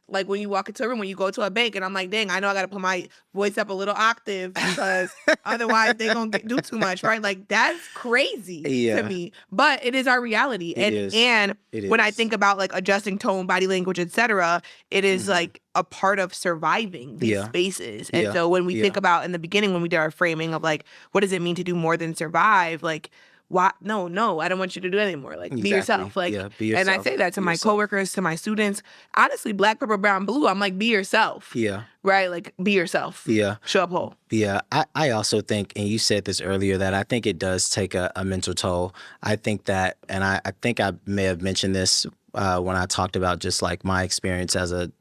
Like when you walk into a room, when you go to a bank, and I'm like, dang, I know I got to put my voice up a little octave because otherwise they gonna do too much, right? Like that's crazy to Yeah, me, but it is our reality. it is. And It when I is. think about like adjusting tone, body language, etc., it is Mhm. like a part of surviving these Yeah, spaces. And yeah, so when we think yeah. about in the beginning, when we did our framing of like, what does it mean to do more than survive? Like, why? No, I don't want you to do it anymore. Like, be Exactly. yourself. Like, Yeah, be and I say yourself. that to Be my yourself. coworkers, to my students. Honestly, black, purple, brown, blue. I'm like, be yourself, Yeah, right? Like, be yourself. yeah. Show up whole. Yeah, I also think, and you said this earlier, that I think it does take a mental toll. I think that, and I think I may have mentioned this when I talked about just like my experience as a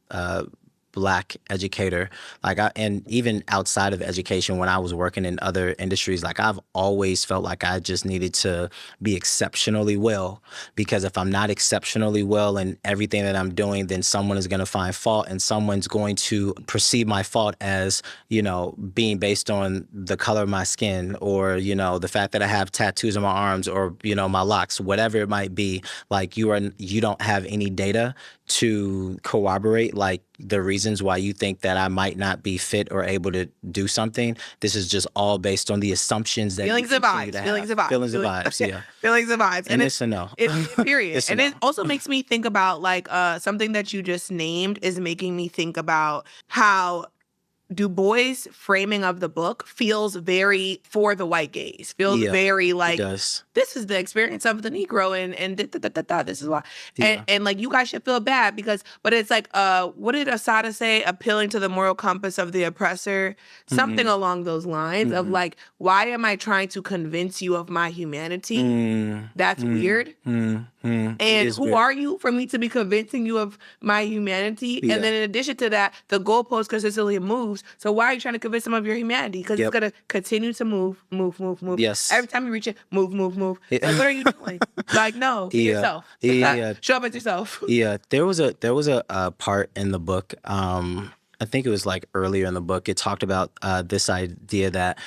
Black educator, and even outside of education, when I was working in other industries, like I've always felt like I just needed to be exceptionally well, because if I'm not exceptionally well in everything that I'm doing, then someone is going to find fault, and someone's going to perceive my fault as, being based on the color of my skin, or, the fact that I have tattoos on my arms, or, my locks, whatever it might be. Like you don't have any data to corroborate like the reasons why you think that I might not be fit or able to do something. This is just all based on the assumptions that Feelings you and continue to vibes. have. Feelings and vibes. Feelings and vibes, yeah. Feelings and vibes. And it's a no. Period. It's a And no. it also makes me think about like something that you just named is making me think about how Du Bois' framing of the book feels very for the white gaze, feels Yeah, very it like, does. this is the experience of the Negro, and this is why. Yeah. And like, you guys should feel bad because, but it's like, what did Asada say? Appealing to the moral compass of the oppressor, something Mm-hmm. along those lines of Mm-hmm. like, why am I trying to convince you of my humanity? Mm, That's weird. It And is who weird. are you for me to be convincing you of my humanity? And Yeah. then in addition to that, the goalpost consistently moves. So why are you trying to convince them of your humanity? Because it's Yep. going to continue to move, move, move, move. Yes. Every time you reach it, move, move, move. Like, what are you doing? Like, no, be Yeah. yourself. Yeah. Show up as yourself. Yeah, there was a part in the book. I think it was like earlier in the book. It talked about this idea that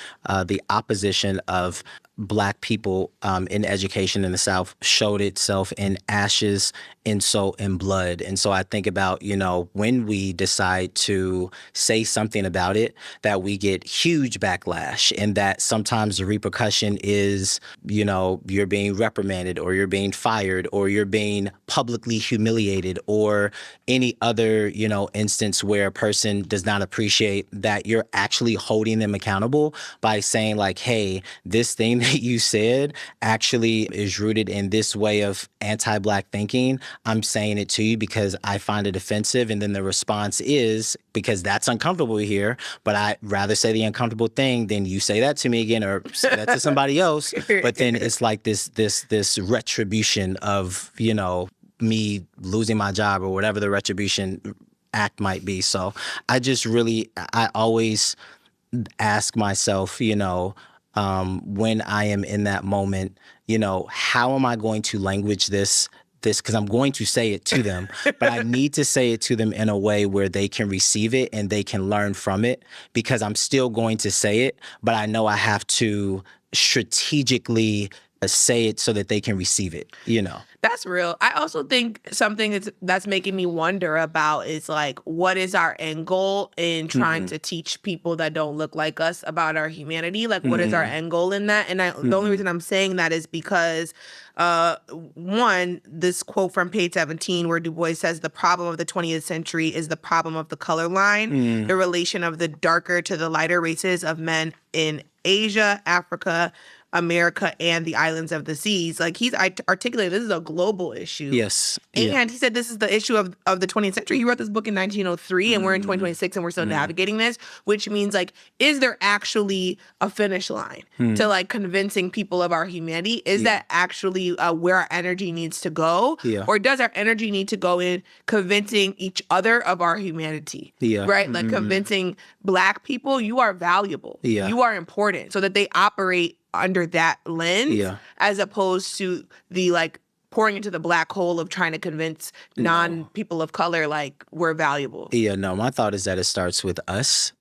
the opposition of Black people in education in the South showed itself in ashes, insult, and blood. And so I think about, when we decide to say something about it, that we get huge backlash, and that sometimes the repercussion is, you're being reprimanded, or you're being fired, or you're being publicly humiliated, or any other, instance where a person does not appreciate that you're actually holding them accountable by saying like, hey, this thing that you said actually is rooted in this way of anti-Black thinking. I'm saying it to you because I find it offensive. And then the response is, because that's uncomfortable here, but I'd rather say the uncomfortable thing than you say that to me again, or say that to somebody else. But then it's like this retribution of, me losing my job, or whatever the retribution act might be. So I always ask myself, when I am in that moment, how am I going to language this, because I'm going to say it to them, but I need to say it to them in a way where they can receive it and they can learn from it, because I'm still going to say it, but I know I have to strategically say it so that they can receive it, That's real. I also think something that's making me wonder about is like, what is our end goal in trying to teach people that don't look like us about our humanity? Like, what is our end goal in that? And the only reason I'm saying that is because, one, this quote from page 17 where Du Bois says the problem of the 20th century is the problem of the color line, the relation of the darker to the lighter races of men in Asia, Africa, America, and the islands of the seas. Like, he's articulated, this is a global issue. Yes. And he said this is the issue of the 20th century. He wrote this book in 1903, and we're in 2026, and we're still navigating this, which means, like, is there actually a finish line to, like, convincing people of our humanity? Is that actually where our energy needs to go? Yeah. Or does our energy need to go in convincing each other of our humanity? Yeah. Right? Like, convincing Black people, you are valuable. Yeah. You are important, so that they operate under that lens, as opposed to the like pouring into the black hole of trying to convince non-people of color like we're valuable. Yeah, no, my thought is that it starts with us.